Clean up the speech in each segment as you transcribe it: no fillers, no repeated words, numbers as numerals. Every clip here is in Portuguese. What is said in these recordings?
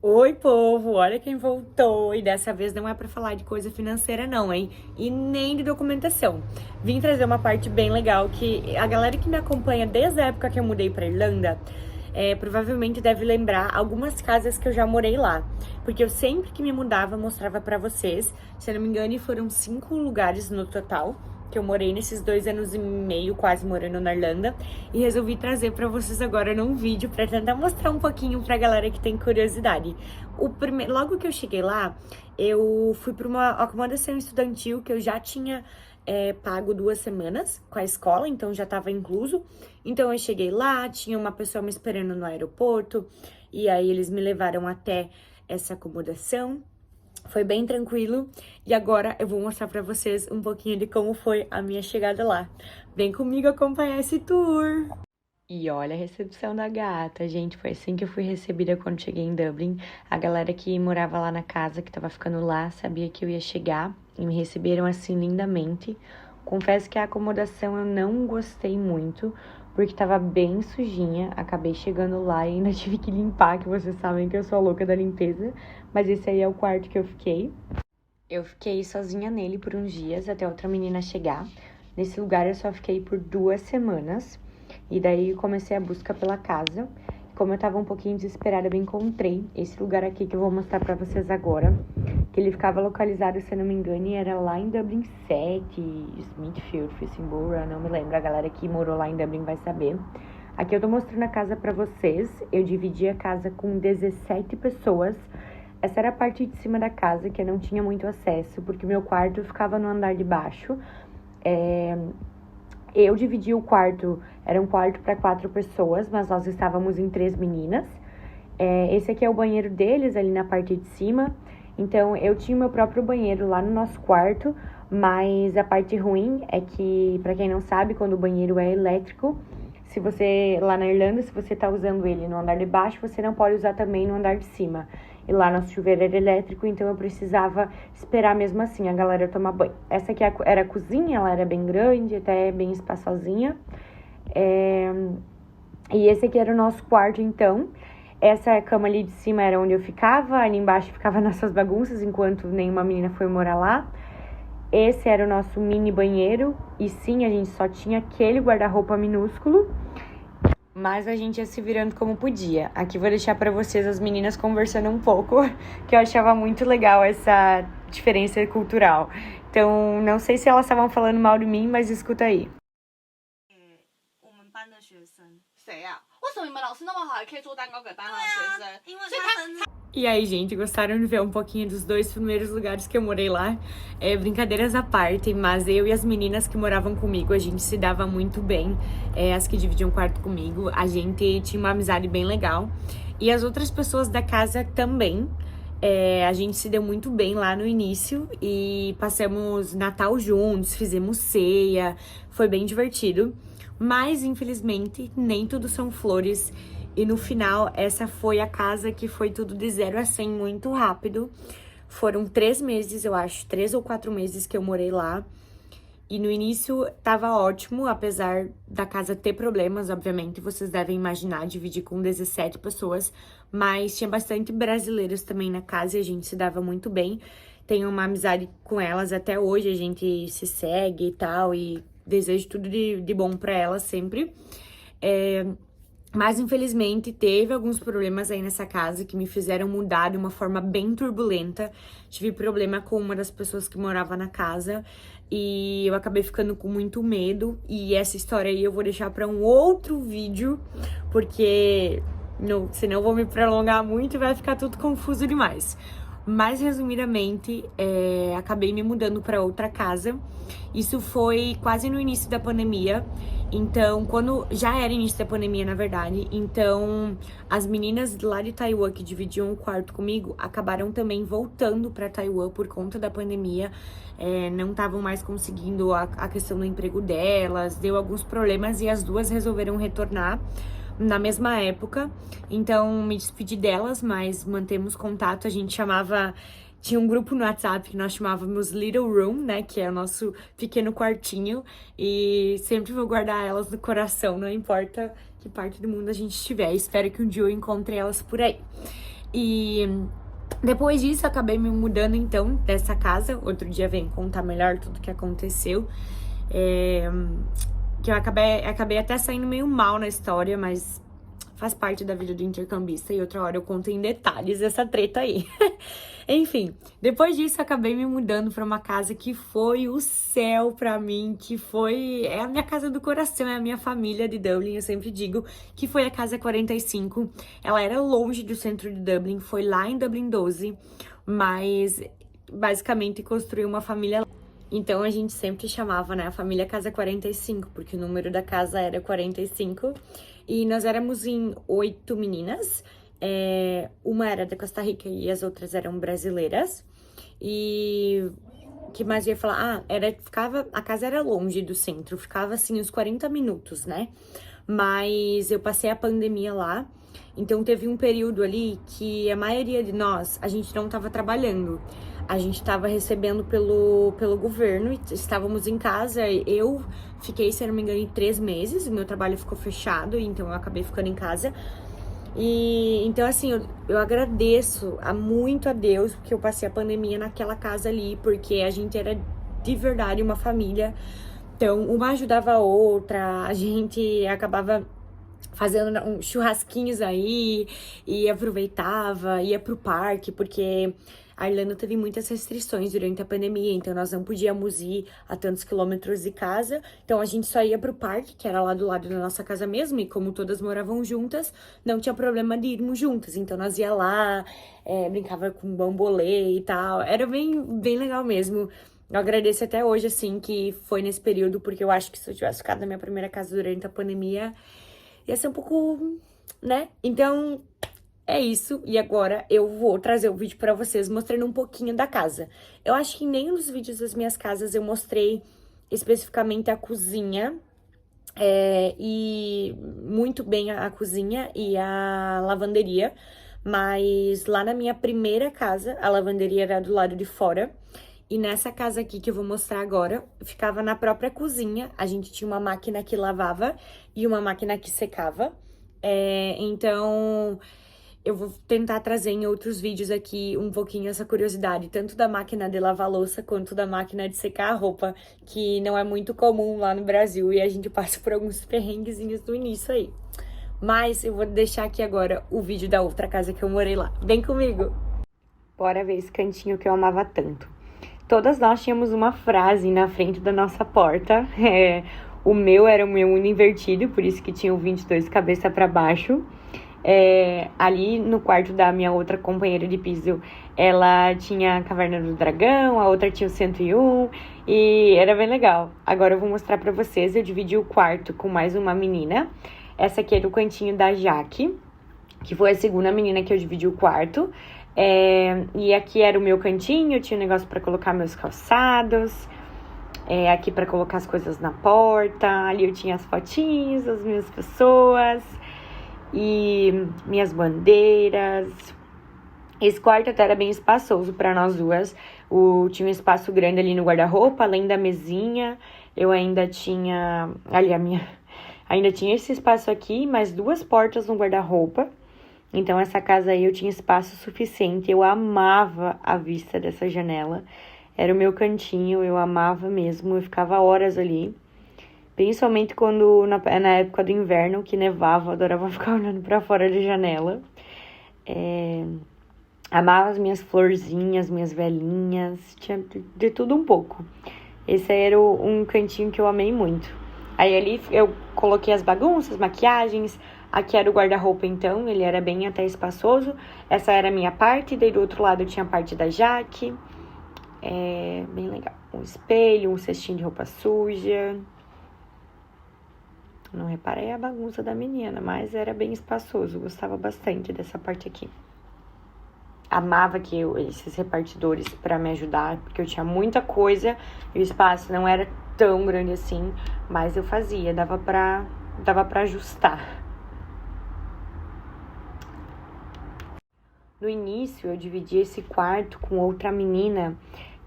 Oi, povo! Olha quem voltou! E dessa vez não é pra falar de coisa financeira, não, hein? E nem de documentação. Vim trazer uma parte bem legal que a galera que me acompanha desde a época que eu mudei pra Irlanda provavelmente deve lembrar algumas casas que eu já morei lá. Porque eu sempre que me mudava mostrava pra vocês. Se eu não me engano, foram 5 lugares no total que eu morei nesses 2 anos e meio, quase morando na Irlanda, e resolvi trazer para vocês agora num vídeo para tentar mostrar um pouquinho pra galera que tem curiosidade. Logo que eu cheguei lá, eu fui para uma acomodação estudantil que eu já tinha pago 2 semanas com a escola, então já estava incluso. Então eu cheguei lá, tinha uma pessoa me esperando no aeroporto, e aí eles me levaram até essa acomodação. Foi bem tranquilo e agora eu vou mostrar pra vocês um pouquinho de como foi a minha chegada lá. Vem comigo acompanhar esse tour! E olha a recepção da gata, gente. Foi assim que eu fui recebida quando cheguei em Dublin. A galera que morava lá na casa, que tava ficando lá, sabia que eu ia chegar e me receberam assim lindamente. Confesso que a acomodação eu não gostei muito, porque tava bem sujinha. Acabei chegando lá e ainda tive que limpar, que vocês sabem que eu sou a louca da limpeza. Mas esse aí é o quarto que eu fiquei. Eu fiquei sozinha nele por uns dias, até outra menina chegar. Nesse lugar eu só fiquei por 2 semanas. E daí comecei a busca pela casa. Como eu tava um pouquinho desesperada, eu encontrei esse lugar aqui que eu vou mostrar pra vocês agora. Que ele ficava localizado, se eu não me engano, e era lá em Dublin 7, Smithfield, Fissingborough, não me lembro. A galera que morou lá em Dublin vai saber. Aqui eu tô mostrando a casa pra vocês. Eu dividi a casa com 17 pessoas. Essa era a parte de cima da casa, que eu não tinha muito acesso, porque meu quarto ficava no andar de baixo. Eu dividi o quarto, era um quarto para 4 pessoas, mas nós estávamos em 3 meninas. Esse aqui é o banheiro deles, ali na parte de cima. Então, eu tinha o meu próprio banheiro lá no nosso quarto, mas a parte ruim é que, para quem não sabe, quando o banheiro é elétrico, se você, lá na Irlanda, se você tá usando ele no andar de baixo, você não pode usar também no andar de cima. E lá nosso chuveiro era elétrico, então eu precisava esperar mesmo assim a galera tomar banho. Essa aqui era a cozinha, ela era bem grande, até bem espaçosinha. E esse aqui era o nosso quarto, então. Essa cama ali de cima era onde eu ficava, ali embaixo ficava nossas bagunças, enquanto nenhuma menina foi morar lá. Esse era o nosso mini banheiro, e sim, a gente só tinha aquele guarda-roupa minúsculo, mas a gente ia se virando como podia. Aqui vou deixar pra vocês as meninas conversando um pouco, que eu achava muito legal essa diferença cultural. Então, não sei se elas estavam falando mal de mim, mas escuta aí. 我们班的学生。谁呀、为什么你们老师那么好，还可以做蛋糕给班上的学生？因为他生日。E aí, gente, gostaram de ver um pouquinho dos 2 primeiros lugares que eu morei lá? Brincadeiras à parte, mas eu e as meninas que moravam comigo, a gente se dava muito bem. As que dividiam quarto comigo, a gente tinha uma amizade bem legal. E as outras pessoas da casa também. A gente se deu muito bem lá no início e passamos Natal juntos, fizemos ceia, foi bem divertido. Mas, infelizmente, nem tudo são flores. E no final, essa foi a casa que foi tudo de 0 a 100 muito rápido. Foram 3 meses, eu acho, 3 ou 4 meses que eu morei lá. E no início tava ótimo, apesar da casa ter problemas, obviamente, vocês devem imaginar, dividir com 17 pessoas. Mas tinha bastante brasileiros também na casa e a gente se dava muito bem. Tenho uma amizade com elas até hoje, a gente se segue e tal, e desejo tudo de bom pra elas sempre. Mas, infelizmente, teve alguns problemas aí nessa casa que me fizeram mudar de uma forma bem turbulenta. Tive problema com uma das pessoas que morava na casa e eu acabei ficando com muito medo. E essa história aí eu vou deixar para um outro vídeo, porque senão eu vou me prolongar muito e vai ficar tudo confuso demais. Mas, resumidamente, acabei me mudando para outra casa. Isso foi quase no início da pandemia. Então, já era início da pandemia, na verdade. Então, as meninas lá de Taiwan que dividiam o quarto comigo acabaram também voltando para Taiwan por conta da pandemia. Não estavam mais conseguindo a questão do emprego delas, deu alguns problemas e as duas resolveram retornar na mesma época. Então, me despedi delas, mas mantemos contato. A gente chamava... Tinha um grupo no WhatsApp que nós chamávamos Little Room, né? Que é o nosso pequeno quartinho. E sempre vou guardar elas no coração, não importa que parte do mundo a gente estiver. Espero que um dia eu encontre elas por aí. E depois disso, eu acabei me mudando, então, dessa casa. Outro dia vem contar melhor tudo que aconteceu. Que eu acabei até saindo meio mal na história, mas faz parte da vida do intercambista. E outra hora eu conto em detalhes essa treta aí. Enfim, depois disso, eu acabei me mudando pra uma casa que foi o céu pra mim, é a minha casa do coração, é a minha família de Dublin. Eu sempre digo que foi a Casa 45. Ela era longe do centro de Dublin, foi lá em Dublin 12, mas basicamente construiu uma família lá. Então a gente sempre chamava, né, a família Casa 45, porque o número da casa era 45. E nós éramos em 8 meninas. Uma era da Costa Rica e as outras eram brasileiras. E o que mais eu ia falar? A casa era longe do centro, ficava assim uns 40 minutos, né? Mas eu passei a pandemia lá, então teve um período ali que a maioria de nós, a gente não tava trabalhando. A gente tava recebendo pelo governo e estávamos em casa. Eu fiquei, se não me engano, 3 meses, o meu trabalho ficou fechado, então eu acabei ficando em casa. E então, assim, eu agradeço muito a Deus porque eu passei a pandemia naquela casa ali, porque a gente era de verdade uma família. Então, uma ajudava a outra, a gente acabava fazendo uns churrasquinhos aí e aproveitava, ia pro parque, porque a Irlanda teve muitas restrições durante a pandemia, então nós não podíamos ir a tantos quilômetros de casa, então a gente só ia pro parque, que era lá do lado da nossa casa mesmo, e como todas moravam juntas, não tinha problema de irmos juntas, então nós ia lá, brincava com bambolê e tal, era bem legal mesmo. Eu agradeço até hoje, assim, que foi nesse período, porque eu acho que se eu tivesse ficado na minha primeira casa durante a pandemia, ia ser um pouco, né? Então, é isso. E agora eu vou trazer o vídeo pra vocês mostrando um pouquinho da casa. Eu acho que em nenhum dos vídeos das minhas casas eu mostrei especificamente a cozinha. E muito bem a cozinha e a lavanderia. Mas lá na minha primeira casa, a lavanderia era do lado de fora. E nessa casa aqui que eu vou mostrar agora, ficava na própria cozinha. A gente tinha uma máquina que lavava e uma máquina que secava. Então, eu vou tentar trazer em outros vídeos aqui um pouquinho essa curiosidade, tanto da máquina de lavar louça quanto da máquina de secar a roupa, que não é muito comum lá no Brasil e a gente passa por alguns perrenguezinhos no início aí. Mas eu vou deixar aqui agora o vídeo da outra casa que eu morei lá. Vem comigo! Bora ver esse cantinho que eu amava tanto. Todas nós tínhamos uma frase na frente da nossa porta. O meu era o meu uno invertido, por isso que tinha o 22 cabeça para baixo. Ali no quarto da minha outra companheira de piso, ela tinha a Caverna do Dragão, a outra tinha o 101, e era bem legal. Agora eu vou mostrar pra vocês, eu dividi o quarto com mais uma menina. Essa aqui era o cantinho da Jaque, que foi a segunda menina que eu dividi o quarto. E aqui era o meu cantinho, eu tinha um negócio pra colocar meus calçados. Aqui pra colocar as coisas na porta. Ali eu tinha as fotinhas das minhas pessoas e minhas bandeiras. Esse quarto até era bem espaçoso pra nós duas. Tinha um espaço grande ali no guarda-roupa, além da mesinha. Eu ainda tinha ainda tinha esse espaço aqui, mais 2 portas no guarda-roupa. Então, essa casa aí eu tinha espaço suficiente. Eu amava a vista dessa janela. Era o meu cantinho, eu amava mesmo. Eu ficava horas ali. Principalmente quando, na época do inverno, que nevava, eu adorava ficar olhando pra fora da janela. Amava as minhas florzinhas, minhas velhinhas. Tinha de tudo um pouco. Esse era um cantinho que eu amei muito. Aí ali eu coloquei as bagunças, maquiagens. Aqui era o guarda-roupa, então, ele era bem até espaçoso. Essa era a minha parte, daí do outro lado eu tinha a parte da Jaque. Bem legal. Um espelho, um cestinho de roupa suja. Não reparei a bagunça da menina, mas era bem espaçoso. Gostava bastante dessa parte aqui. Amava esses repartidores pra me ajudar, porque eu tinha muita coisa e o espaço não era tão grande assim, mas eu fazia, dava pra ajustar. No início, eu dividi esse quarto com outra menina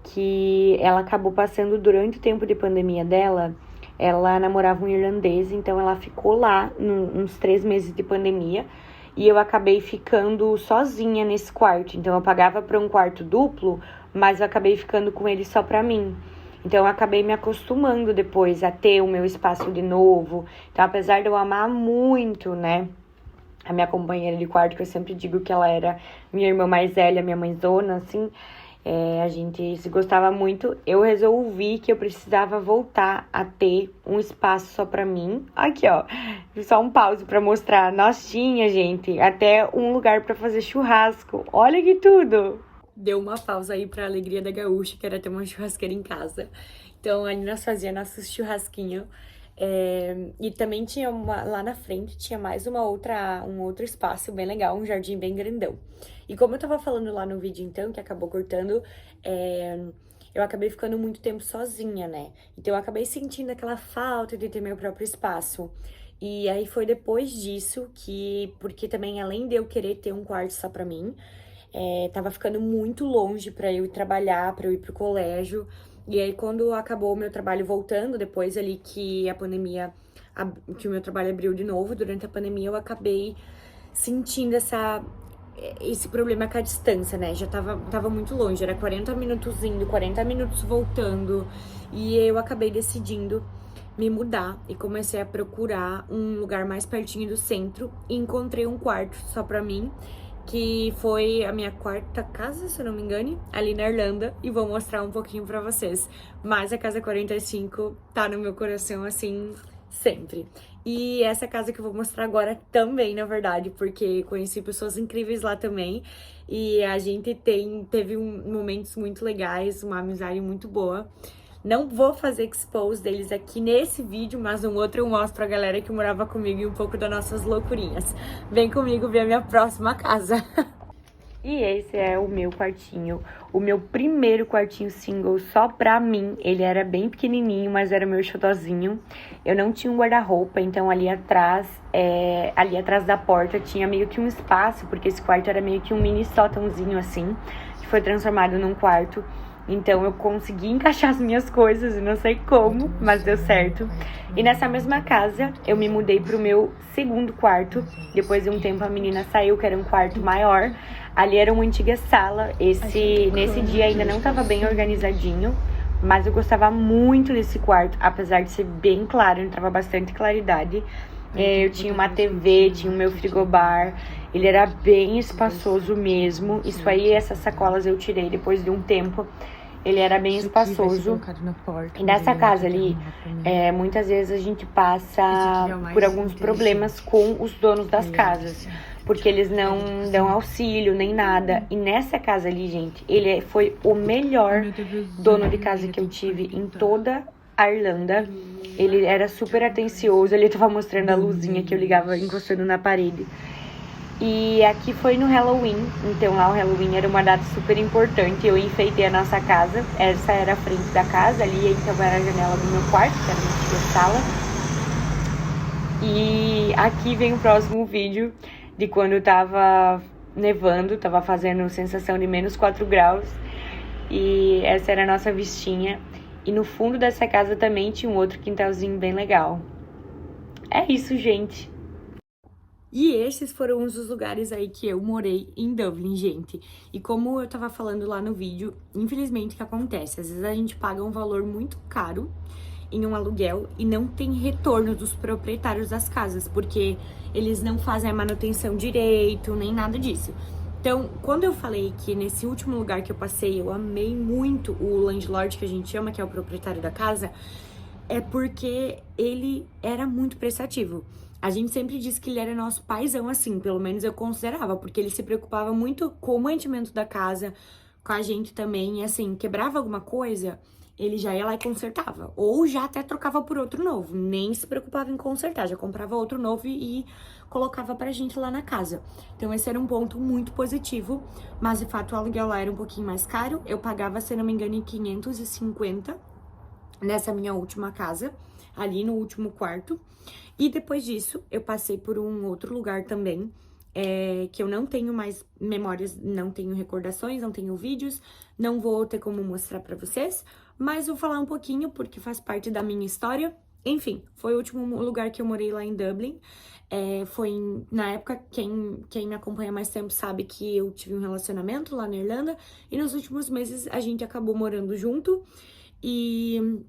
que ela acabou passando durante o tempo de pandemia dela. Ela namorava um irlandês, então ela ficou lá uns 3 meses de pandemia. e eu acabei ficando sozinha nesse quarto. Então eu pagava para um quarto duplo, mas eu acabei ficando com ele só pra mim. Então eu acabei me acostumando depois a ter o meu espaço de novo. Então apesar de eu amar muito, né, a minha companheira de quarto, que eu sempre digo que ela era minha irmã mais velha, minha mãezona, assim, a gente se gostava muito, eu resolvi que eu precisava voltar a ter um espaço só pra mim. Aqui, ó, só um pause pra mostrar. Nós tinha, gente, até um lugar pra fazer churrasco. Olha que tudo! Deu uma pausa aí pra alegria da gaúcha, que era ter uma churrasqueira em casa. Então, ali nós fazíamos nosso churrasquinho. E também tinha lá na frente, tinha mais um outro espaço bem legal, um jardim bem grandão. E como eu tava falando lá no vídeo então, que acabou cortando, eu acabei ficando muito tempo sozinha, né? Então eu acabei sentindo aquela falta de ter meu próprio espaço. E aí foi depois disso porque também além de eu querer ter um quarto só pra mim, tava ficando muito longe pra eu ir trabalhar, pra eu ir pro colégio. E aí, quando acabou o meu trabalho voltando, depois ali que a pandemia, que o meu trabalho abriu de novo, durante a pandemia, eu acabei sentindo esse problema com a distância, né? Já tava muito longe, era 40 minutos indo, 40 minutos voltando. E eu acabei decidindo me mudar e comecei a procurar um lugar mais pertinho do centro. E encontrei um quarto só pra mim, que foi a minha quarta casa, se eu não me engane, ali na Irlanda, e vou mostrar um pouquinho pra vocês. Mas a Casa 45 tá no meu coração, assim, sempre. E essa casa que eu vou mostrar agora também, na verdade, porque conheci pessoas incríveis lá também, e a gente teve momentos muito legais, uma amizade muito boa. Não vou fazer expose deles aqui nesse vídeo, mas no outro eu mostro a galera que morava comigo e um pouco das nossas loucurinhas. Vem comigo ver a minha próxima casa. E esse é o meu quartinho, o meu primeiro quartinho single só pra mim. Ele era bem pequenininho, mas era meu xodozinho. Eu não tinha um guarda-roupa, então ali atrás da porta tinha meio que um espaço, porque esse quarto era meio que um mini sótãozinho assim, que foi transformado num quarto. Então eu consegui encaixar as minhas coisas, não sei como, mas deu certo. E nessa mesma casa eu me mudei pro meu segundo quarto. Depois de um tempo a menina saiu, que era um quarto maior. Ali era uma antiga sala. Nesse dia ainda não estava bem organizadinho, mas eu gostava muito desse quarto, apesar de ser bem claro, entrava bastante claridade. Eu tinha uma TV, tinha o meu frigobar, ele era bem espaçoso mesmo. Isso aí, essas sacolas eu tirei depois de um tempo. Ele era bem espaçoso. E nessa casa ali, muitas vezes a gente passa por alguns problemas com os donos das casas, porque eles não dão auxílio nem nada. E nessa casa ali, gente, ele foi o melhor dono de casa que eu tive em toda a Irlanda. Ele era super atencioso, ele tava mostrando a luzinha que eu ligava encostando na parede. E aqui foi no Halloween, então lá o Halloween era uma data super importante. Eu enfeitei a nossa casa, essa era a frente da casa, ali então era a janela do meu quarto, que era a minha antiga sala. E aqui vem o próximo vídeo de quando tava nevando, tava fazendo sensação de menos 4 graus. E essa era a nossa vistinha. E no fundo dessa casa também tinha um outro quintalzinho bem legal. É isso, gente. E esses foram uns dos lugares aí que eu morei em Dublin, gente. E como eu tava falando lá no vídeo, infelizmente o que acontece? Às vezes a gente paga um valor muito caro em um aluguel e não tem retorno dos proprietários das casas, porque eles não fazem a manutenção direito, nem nada disso. Então, quando eu falei que nesse último lugar que eu passei, eu amei muito o landlord, que a gente chama, que é o proprietário da casa, é porque ele era muito prestativo. A gente sempre disse que ele era nosso paizão, assim, pelo menos eu considerava, porque ele se preocupava muito com o mantimento da casa, com a gente também, e assim, quebrava alguma coisa, ele já ia lá e consertava, ou já até trocava por outro novo, nem se preocupava em consertar, já comprava outro novo e colocava pra gente lá na casa. Então esse era um ponto muito positivo, mas de fato o aluguel lá era um pouquinho mais caro, eu pagava, se não me engano, em 550 nessa minha última casa, ali no último quarto. E depois disso, eu passei por um outro lugar também, que eu não tenho mais memórias, não tenho recordações, não tenho vídeos, não vou ter como mostrar pra vocês, mas vou falar um pouquinho porque faz parte da minha história. Enfim, foi o último lugar que eu morei lá em Dublin. Na época, quem me acompanha mais tempo sabe que eu tive um relacionamento lá na Irlanda. E nos últimos meses a gente acabou morando junto. E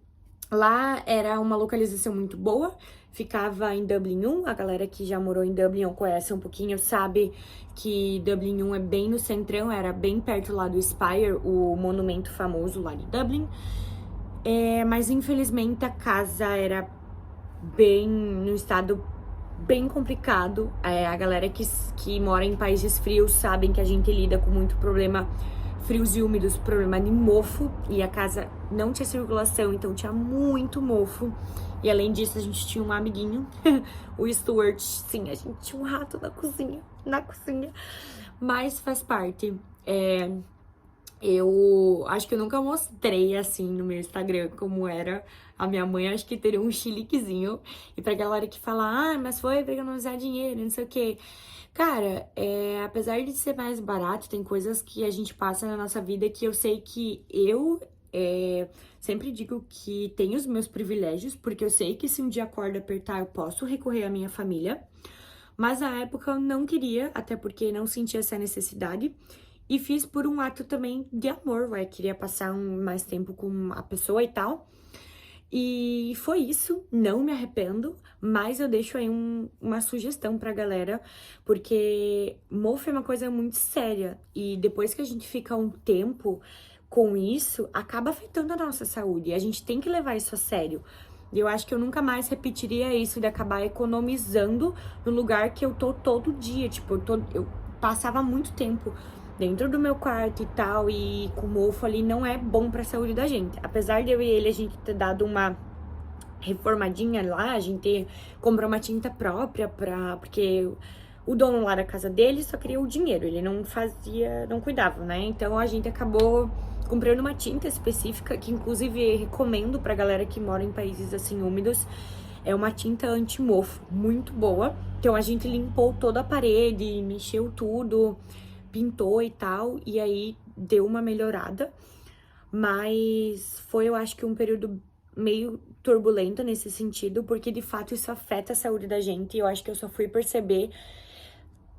lá era uma localização muito boa. Ficava em Dublin 1. A galera que já morou em Dublin ou conhece um pouquinho sabe que Dublin 1 é bem no centrão. Era bem perto lá do Spire, o monumento famoso lá de Dublin. Mas infelizmente a casa era bem no estado bem complicado. A galera que mora em países frios sabem que a gente lida com muito problema frios e úmidos, problema de mofo, e a casa não tinha circulação, então tinha muito mofo. E além disso, a gente tinha um amiguinho, o Stuart. Sim, a gente tinha um rato na cozinha, mas faz parte. Eu acho que eu nunca mostrei, assim, no meu Instagram como era a minha mãe. Acho que teria um chiliquezinho. E pra galera que fala, mas foi pra economizar dinheiro, não sei o quê. Cara, apesar de ser mais barato, tem coisas que a gente passa na nossa vida que eu sei que sempre digo que tenho os meus privilégios, porque eu sei que se um dia a corda apertar, eu posso recorrer à minha família. Mas na época eu não queria, até porque não sentia essa necessidade. E fiz por um ato também de amor, queria passar mais tempo com a pessoa e tal. E foi isso, não me arrependo, mas eu deixo aí uma sugestão pra galera, porque mofo é uma coisa muito séria. E depois que a gente fica um tempo com isso, acaba afetando a nossa saúde. E a gente tem que levar isso a sério. E eu acho que eu nunca mais repetiria isso de acabar economizando no lugar que eu tô todo dia. Tipo, eu passava muito tempo dentro do meu quarto e tal, e com mofo ali não é bom pra saúde da gente. Apesar de eu e ele, a gente ter dado uma reformadinha lá, a gente comprou uma tinta própria porque o dono lá da casa dele só queria o dinheiro, ele não cuidava, né? Então a gente acabou comprando uma tinta específica, que inclusive recomendo pra galera que mora em países assim úmidos. É uma tinta anti-mofo, muito boa. Então a gente limpou toda a parede, mexeu tudo, pintou e tal, e aí deu uma melhorada. Mas foi, eu acho que um período meio turbulento nesse sentido, porque de fato isso afeta a saúde da gente. E eu acho que eu só fui perceber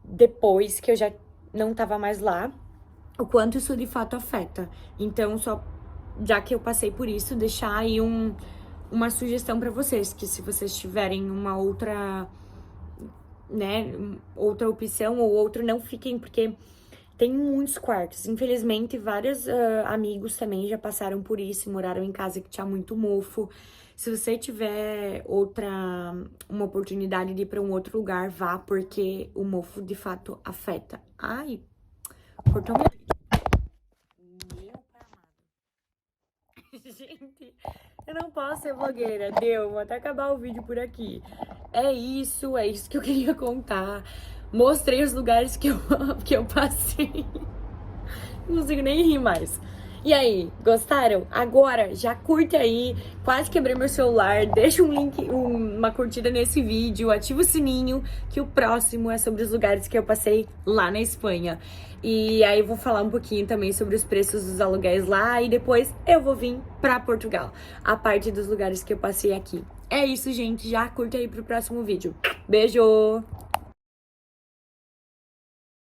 depois que eu já não tava mais lá, o quanto isso de fato afeta. Então, já que eu passei por isso, deixar aí uma sugestão pra vocês, que se vocês tiverem uma outra, né, outra opção ou outro, não fiquem, porque tem muitos quartos. Infelizmente, vários amigos também já passaram por isso e moraram em casa que tinha muito mofo. Se você tiver uma oportunidade de ir para um outro lugar, vá, porque o mofo de fato afeta. Ai, cortou meu vídeo. Meu pai amado. Gente, eu não posso ser blogueira. Vou até acabar o vídeo por aqui. É isso que eu queria contar. Mostrei os lugares que eu passei. Não consigo nem rir mais. E aí, gostaram? Agora, já curte aí. Quase quebrei meu celular. Deixa um link, uma curtida nesse vídeo. Ativa o sininho, que o próximo é sobre os lugares que eu passei lá na Espanha. E aí eu vou falar um pouquinho também sobre os preços dos aluguéis lá. E depois eu vou vir pra Portugal, a parte dos lugares que eu passei aqui. É isso, gente. Já curte aí pro próximo vídeo. Beijo!